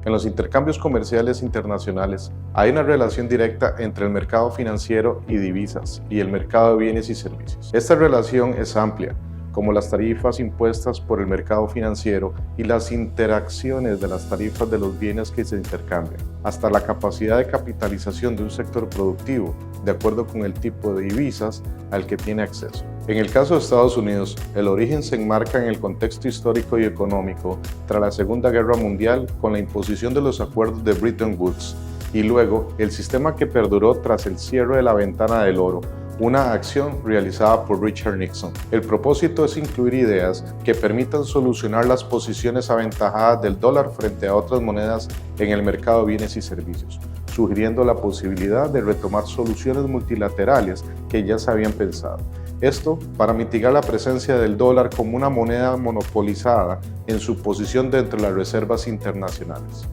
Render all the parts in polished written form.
En los intercambios comerciales internacionales hay una relación directa entre el mercado financiero y divisas y el mercado de bienes y servicios. Esta relación es amplia, como las tarifas impuestas por el mercado financiero y las interacciones de las tarifas de los bienes que se intercambian, hasta la capacidad de capitalización de un sector productivo, de acuerdo con el tipo de divisas al que tiene acceso. En el caso de Estados Unidos, el origen se enmarca en el contexto histórico y económico tras la Segunda Guerra Mundial con la imposición de los acuerdos de Bretton Woods y luego el sistema que perduró tras el cierre de la ventana del oro, una acción realizada por Richard Nixon. El propósito es incluir ideas que permitan solucionar las posiciones aventajadas del dólar frente a otras monedas en el mercado de bienes y servicios, sugiriendo la posibilidad de retomar soluciones multilaterales que ya se habían pensado. Esto para mitigar la presencia del dólar como una moneda monopolizada en su posición dentro de las reservas internacionales.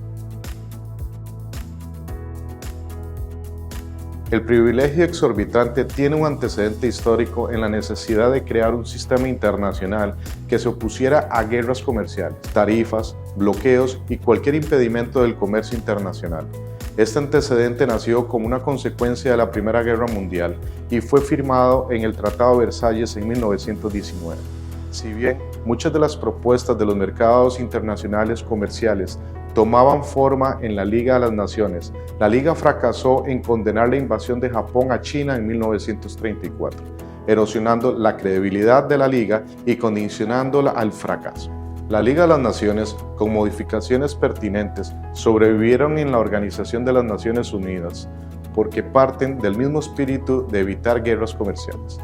El privilegio exorbitante tiene un antecedente histórico en la necesidad de crear un sistema internacional que se opusiera a guerras comerciales, tarifas, bloqueos y cualquier impedimento del comercio internacional. Este antecedente nació como una consecuencia de la Primera Guerra Mundial y fue firmado en el Tratado de Versalles en 1919. Si bien muchas de las propuestas de los mercados internacionales comerciales tomaban forma en la Liga de las Naciones, la Liga fracasó en condenar la invasión de Japón a China en 1934, erosionando la credibilidad de la Liga y condicionándola al fracaso. La Liga de las Naciones, con modificaciones pertinentes, sobrevivieron en la Organización de las Naciones Unidas porque parten del mismo espíritu de evitar guerras comerciales,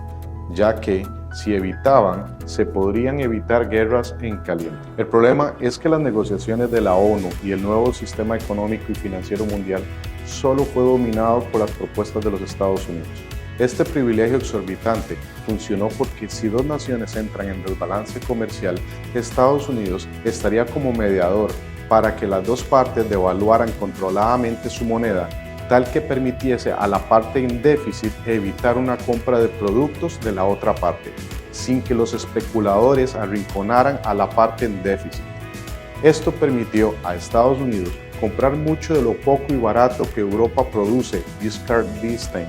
ya que si evitaban, se podrían evitar guerras en caliente. El problema es que las negociaciones de la ONU y el nuevo sistema económico y financiero mundial solo fue dominado por las propuestas de los Estados Unidos. Este privilegio exorbitante funcionó porque si dos naciones entran en desbalance comercial, Estados Unidos estaría como mediador para que las dos partes devaluaran controladamente su moneda, tal que permitiese a la parte en déficit evitar una compra de productos de la otra parte, sin que los especuladores arrinconaran a la parte en déficit. Esto permitió a Estados Unidos comprar mucho de lo poco y barato que Europa produce. Giscard d'Estaing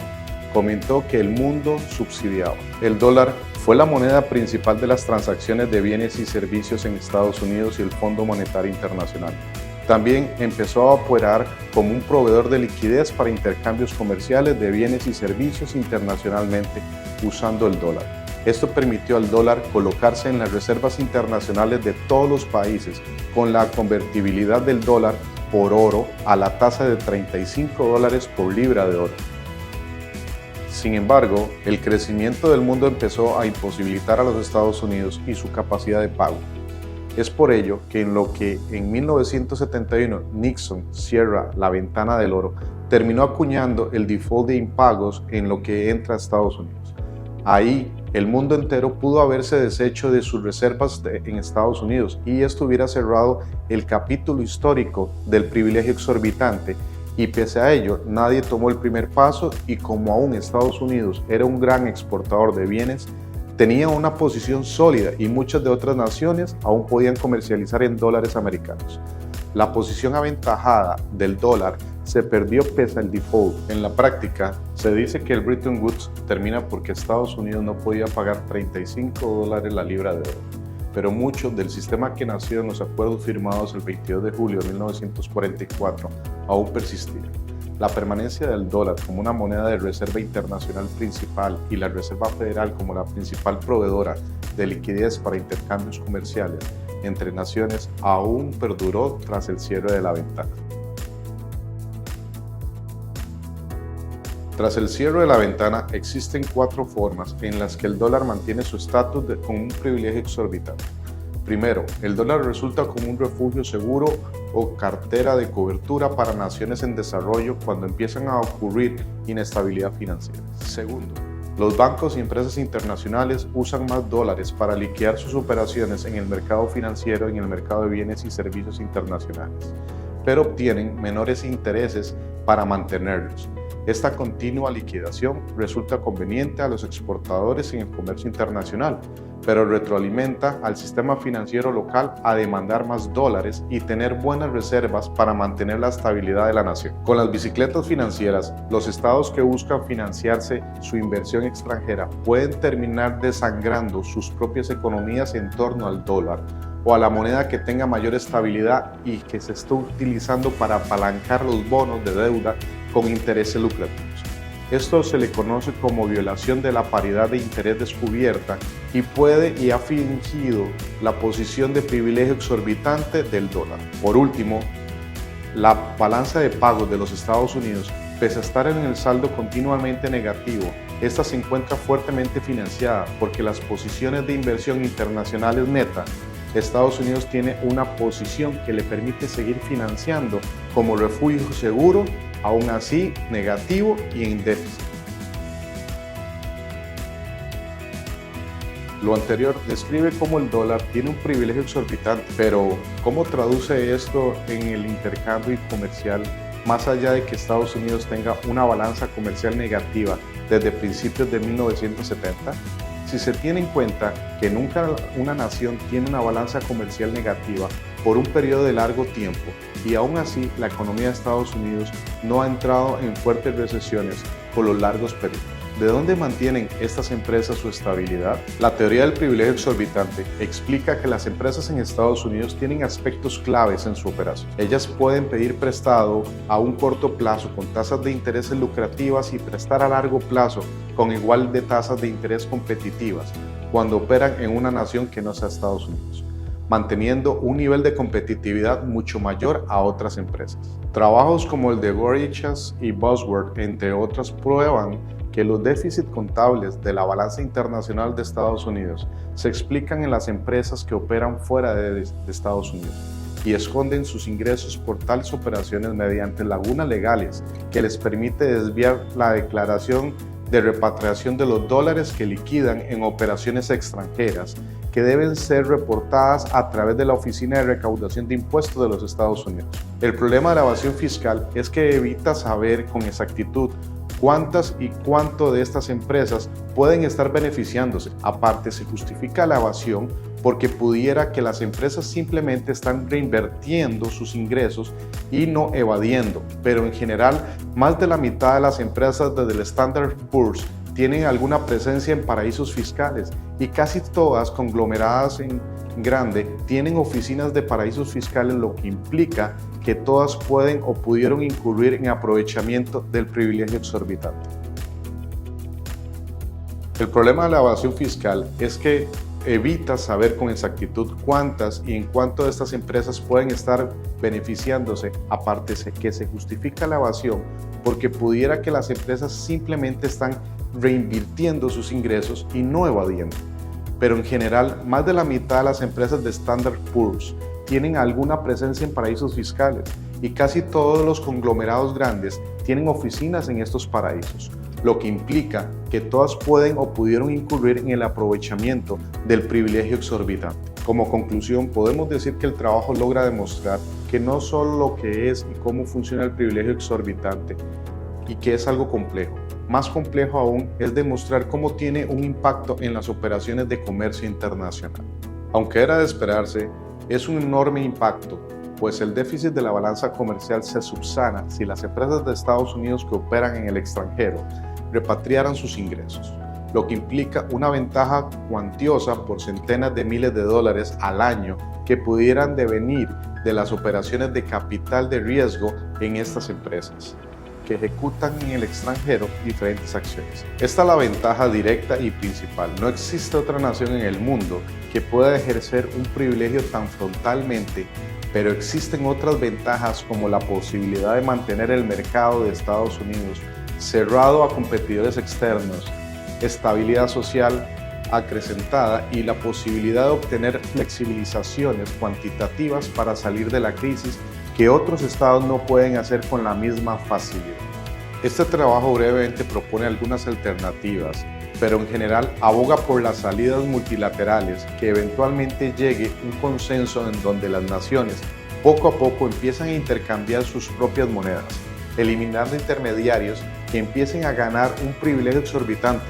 comentó que el mundo subsidiaba. El dólar fue la moneda principal de las transacciones de bienes y servicios en Estados Unidos y el Fondo Monetario Internacional. También empezó a operar como un proveedor de liquidez para intercambios comerciales de bienes y servicios internacionalmente usando el dólar. Esto permitió al dólar colocarse en las reservas internacionales de todos los países con la convertibilidad del dólar por oro a la tasa de $35 por libra de oro. Sin embargo, el crecimiento del mundo empezó a imposibilitar a los Estados Unidos y su capacidad de pago. Es por ello que en 1971 Nixon cierra la ventana del oro, terminó acuñando el default de impagos en lo que entra a Estados Unidos. Ahí, el mundo entero pudo haberse deshecho de sus reservas en Estados Unidos y esto hubiera cerrado el capítulo histórico del privilegio exorbitante. Y pese a ello, nadie tomó el primer paso y como aún Estados Unidos era un gran exportador de bienes, tenía una posición sólida y muchas de otras naciones aún podían comercializar en dólares americanos. La posición aventajada del dólar se perdió pese al default. En la práctica, se dice que el Bretton Woods termina porque Estados Unidos no podía pagar $35 la libra de oro, pero mucho del sistema que nació en los acuerdos firmados el 22 de julio de 1944 aún persistía. La permanencia del dólar como una moneda de reserva internacional principal y la Reserva Federal como la principal proveedora de liquidez para intercambios comerciales entre naciones aún perduró tras el cierre de la ventana. Tras el cierre de la ventana, existen 4 formas en las que el dólar mantiene su estatus como un privilegio exorbitante. Primero, el dólar resulta como un refugio seguro o cartera de cobertura para naciones en desarrollo cuando empiezan a ocurrir inestabilidad financiera. Segundo, los bancos y empresas internacionales usan más dólares para liquidar sus operaciones en el mercado financiero y en el mercado de bienes y servicios internacionales, pero obtienen menores intereses para mantenerlos. Esta continua liquidación resulta conveniente a los exportadores en el comercio internacional, pero retroalimenta al sistema financiero local a demandar más dólares y tener buenas reservas para mantener la estabilidad de la nación. Con las bicicletas financieras, los estados que buscan financiarse su inversión extranjera pueden terminar desangrando sus propias economías en torno al dólar o a la moneda que tenga mayor estabilidad y que se está utilizando para apalancar los bonos de deuda con intereses lucrativos. Esto se le conoce como violación de la paridad de interés descubierta y ha fingido la posición de privilegio exorbitante del dólar. Por último, la balanza de pagos de los Estados Unidos, pese a estar en el saldo continuamente negativo, esta se encuentra fuertemente financiada porque las posiciones de inversión internacionales neta, Estados Unidos tiene una posición que le permite seguir financiando como refugio seguro, aún así negativo y en déficit. Lo anterior describe cómo el dólar tiene un privilegio exorbitante, pero ¿cómo traduce esto en el intercambio comercial más allá de que Estados Unidos tenga una balanza comercial negativa desde principios de 1970? Si se tiene en cuenta que nunca una nación tiene una balanza comercial negativa por un periodo de largo tiempo y aún así la economía de Estados Unidos no ha entrado en fuertes recesiones por los largos periodos. ¿De dónde mantienen estas empresas su estabilidad? La teoría del privilegio exorbitante explica que las empresas en Estados Unidos tienen aspectos claves en su operación. Ellas pueden pedir prestado a un corto plazo con tasas de interés lucrativas y prestar a largo plazo con igual de tasas de interés competitivas cuando operan en una nación que no sea Estados Unidos, manteniendo un nivel de competitividad mucho mayor a otras empresas. Trabajos como el de Gorgias y Bosworth, entre otros, prueban que los déficits contables de la balanza internacional de Estados Unidos se explican en las empresas que operan fuera de Estados Unidos y esconden sus ingresos por tales operaciones mediante lagunas legales que les permite desviar la declaración de repatriación de los dólares que liquidan en operaciones extranjeras que deben ser reportadas a través de la Oficina de Recaudación de Impuestos de los Estados Unidos. El problema de la evasión fiscal es que evita saber con exactitud cuántas y cuánto de estas empresas pueden estar beneficiándose. Aparte, se justifica la evasión porque pudiera que las empresas simplemente están reinvirtiendo sus ingresos y no evadiendo, pero en general más de la mitad de las empresas desde el Standard & Poor's tienen alguna presencia en paraísos fiscales y casi todas conglomeradas en grande tienen oficinas de paraísos fiscales, lo que implica que todas pueden o pudieron incurrir en aprovechamiento del privilegio exorbitante. El problema de la evasión fiscal es que evita saber con exactitud cuántas y en cuánto de estas empresas pueden estar beneficiándose. Aparte que se justifica la evasión porque pudiera que las empresas simplemente están reinvirtiendo sus ingresos y no evadiendo. Pero en general, más de la mitad de las empresas de Standard & Poor's tienen alguna presencia en paraísos fiscales y casi todos los conglomerados grandes tienen oficinas en estos paraísos, lo que implica que todas pueden o pudieron incurrir en el aprovechamiento del privilegio exorbitante. Como conclusión, podemos decir que el trabajo logra demostrar que no solo lo que es y cómo funciona el privilegio exorbitante y que es algo complejo. Más complejo aún es demostrar cómo tiene un impacto en las operaciones de comercio internacional. Aunque era de esperarse, es un enorme impacto, pues el déficit de la balanza comercial se subsana si las empresas de Estados Unidos que operan en el extranjero repatriaran sus ingresos, lo que implica una ventaja cuantiosa por centenas de miles de dólares al año que pudieran devenir de las operaciones de capital de riesgo en estas empresas que ejecutan en el extranjero diferentes acciones. Esta es la ventaja directa y principal. No existe otra nación en el mundo que pueda ejercer un privilegio tan frontalmente, pero existen otras ventajas como la posibilidad de mantener el mercado de Estados Unidos cerrado a competidores externos, estabilidad social acrecentada y la posibilidad de obtener flexibilizaciones cuantitativas para salir de la crisis que otros estados no pueden hacer con la misma facilidad. Este trabajo brevemente propone algunas alternativas, pero en general aboga por las salidas multilaterales, que eventualmente llegue un consenso en donde las naciones poco a poco empiezan a intercambiar sus propias monedas, eliminando intermediarios que empiecen a ganar un privilegio exorbitante,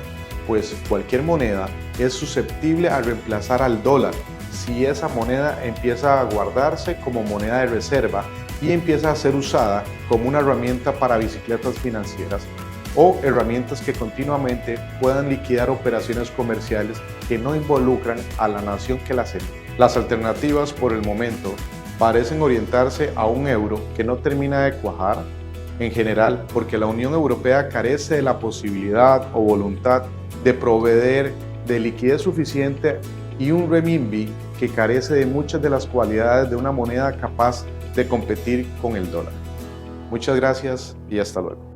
pues cualquier moneda es susceptible a reemplazar al dólar si esa moneda empieza a guardarse como moneda de reserva y empieza a ser usada como una herramienta para bicicletas financieras o herramientas que continuamente puedan liquidar operaciones comerciales que no involucran a la nación que las emite. Las alternativas por el momento parecen orientarse a un euro que no termina de cuajar, en general porque la Unión Europea carece de la posibilidad o voluntad de proveer de liquidez suficiente y un renminbi que carece de muchas de las cualidades de una moneda capaz de competir con el dólar. Muchas gracias y hasta luego.